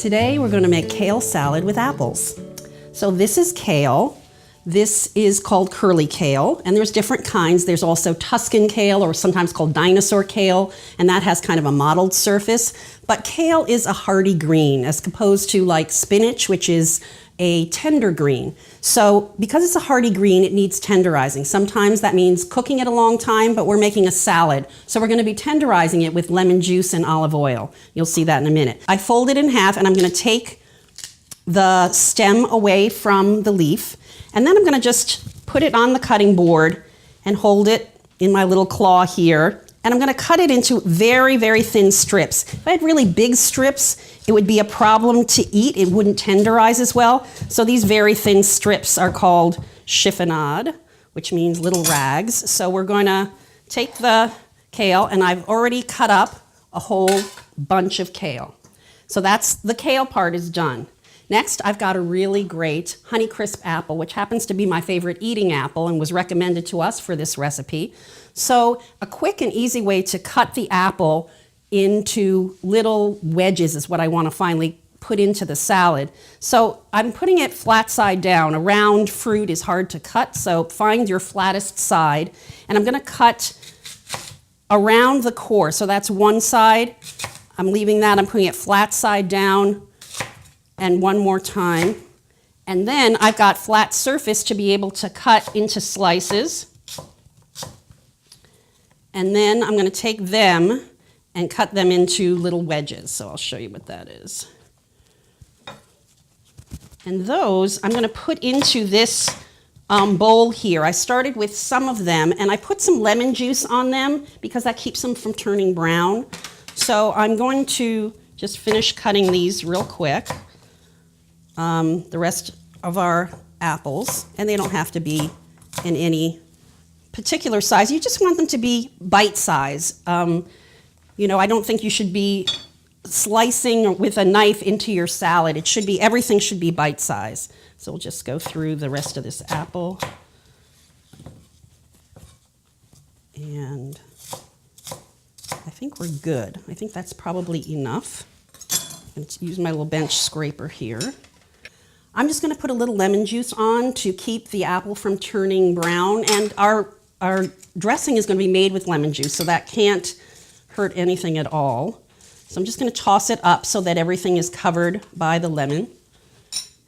Today we're going to make kale salad with apples. So this is kale. This is called curly kale, and there's different kinds. There's also Tuscan kale, or sometimes called dinosaur kale, and that has kind of a mottled surface. But kale is a hardy green, as opposed to like spinach, which is a tender green. So because it's a hardy green, it needs tenderizing. Sometimes that means cooking it a long time, but we're making a salad. So we're going to be tenderizing it with lemon juice and olive oil. You'll see that in a minute. I fold it in half, and I'm going to take the stem away from the leaf, and then I'm going to just put it on the cutting board and hold it in my little claw here. And I'm going to cut it into very, very thin strips. If I had really big strips, it would be a problem to eat. It wouldn't tenderize as well. So these very thin strips are called chiffonade, which means little rags. So we're going to take the kale, and I've already cut up a whole bunch of kale. So that's the kale part is done. Next, I've got a really great Honeycrisp apple, which happens to be my favorite eating apple and was recommended to us for this recipe. So a quick and easy way to cut the apple into little wedges is what I want to finally put into the salad. So I'm putting it flat side down. A round fruit is hard to cut, so find your flattest side. And I'm going to cut around the core. So that's one side. I'm leaving that. I'm putting it flat side down. And one more time. And then I've got flat surface to be able to cut into slices. And then I'm going to take them and cut them into little wedges. So I'll show you what that is. And those I'm going to put into this bowl here. I started with some of them, and I put some lemon juice on them because that keeps them from turning brown. So I'm going to just finish cutting these real quick. The rest of our apples, and they don't have to be in any particular size. You just want them to be bite size. You know, I don't think you should be slicing with a knife into your salad. It should be, everything should be bite size. So we'll just go through the rest of this apple. And I think we're good. I think that's probably enough. I'm going to use my little bench scraper here. I'm just going to put a little lemon juice on to keep the apple from turning brown, and our dressing is going to be made with lemon juice, so that can't hurt anything at all. So I'm just going to toss it up so that everything is covered by the lemon.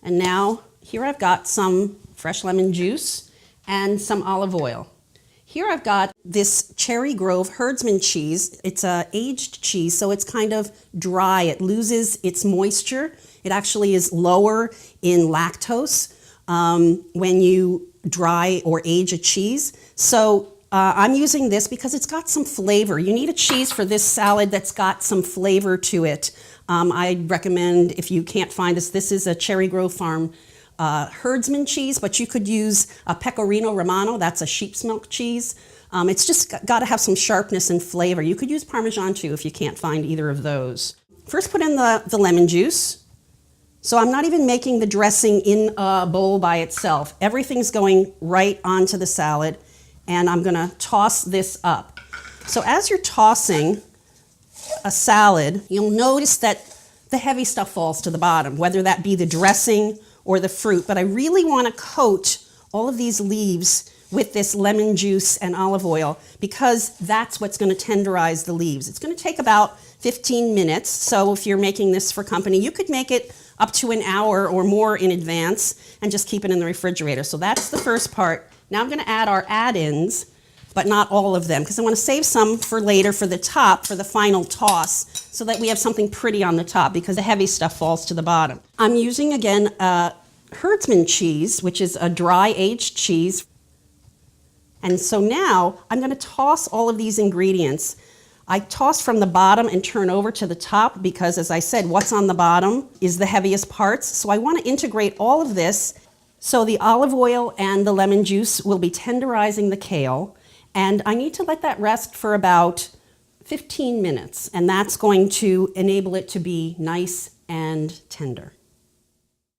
And now here I've got some fresh lemon juice and some olive oil. Here I've got this Cherry Grove Herdsman cheese. It's a aged cheese, so it's kind of dry. It loses its moisture. It actually is lower in lactose when you dry or age a cheese. So I'm using this because it's got some flavor. You need a cheese for this salad that's got some flavor to it. I recommend, if you can't find this, this is a Cherry Grove Farm Herdsman cheese, but you could use a Pecorino Romano. That's a sheep's milk cheese. It's just got to have some sharpness and flavor. You could use Parmesan too if you can't find either of those. First, put in the lemon juice. So I'm not even making the dressing in a bowl by itself. Everything's going right onto the salad, and I'm going to toss this up. So as you're tossing a salad, you'll notice that the heavy stuff falls to the bottom, whether that be the dressing or the fruit. But I really want to coat all of these leaves with this lemon juice and olive oil because that's what's going to tenderize the leaves. It's going to take about 15 minutes. So if you're making this for company, you could make it up to an hour or more in advance and just keep it in the refrigerator. So that's the first part. Now I'm going to add our add-ins, but not all of them, because I want to save some for later for the top, for the final toss, so that we have something pretty on the top, because the heavy stuff falls to the bottom. I'm using, again, Herdsman cheese, which is a dry aged cheese. And so now I'm going to toss all of these ingredients. I toss from the bottom and turn over to the top because, as I said, what's on the bottom is the heaviest parts. So I want to integrate all of this. So the olive oil and the lemon juice will be tenderizing the kale. And I need to let that rest for about 15 minutes. And that's going to enable it to be nice and tender.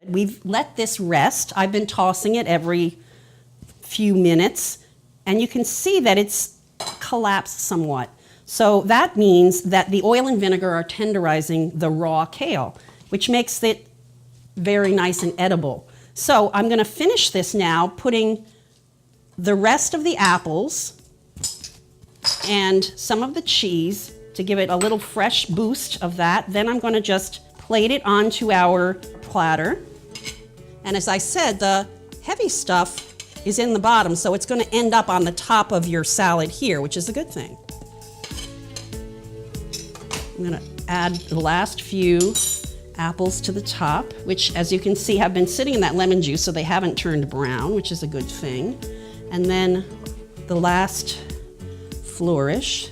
We've let this rest. I've been tossing it every few minutes. And you can see that it's collapsed somewhat. So that means that the oil and vinegar are tenderizing the raw kale. which makes it very nice and edible. So I'm going to finish this now, putting the rest of the apples and some of the cheese to give it a little fresh boost of that. Then I'm going to just plate it onto our platter. And as I said, the heavy stuff is in the bottom, so it's going to end up on the top of your salad here, which is a good thing. I'm going to add the last few apples to the top, which, as you can see, have been sitting in that lemon juice, so they haven't turned brown, which is a good thing. And then the last flourish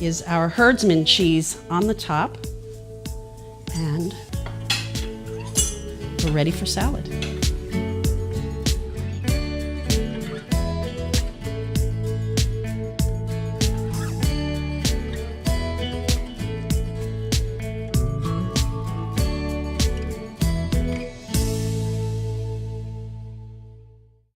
is our Herdsman cheese on the top, and we're ready for salad.